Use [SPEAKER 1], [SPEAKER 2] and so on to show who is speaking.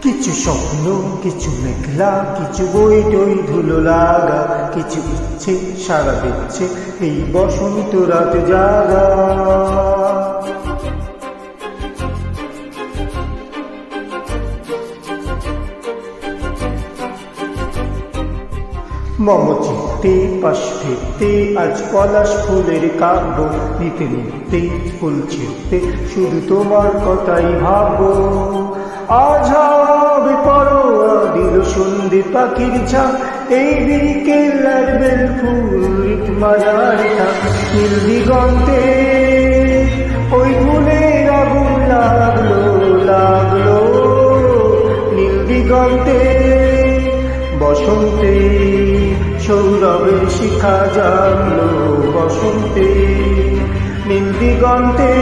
[SPEAKER 1] কিছু স্বপ্ন, কিছু মেঘলা, কিছু বই টই ধুলো লাগা, কিছু ইচ্ছে সারা দিচ্ছে এই বসন্ত রাত জাগা। মম চিত্তে পাশ ফিরতে আজ পলাশ ফুলের কাব্য, নিতে নিতে ফুল ছিঁড়তে শুধু তোমার কথাই ভাববো। আজ হবে পরোয়া দিল সন্ধে পাখির ঝাঁক, এই বিকেল আর বেল ফুল মাজার থাক। নীল দিগন্তে ওই ফুলের আগুন লাগলো লাগলো, নীল দিগন্তে বসন্তে সৌরভের শিখা জাগলো, বসন্তে নীল দিগন্তে।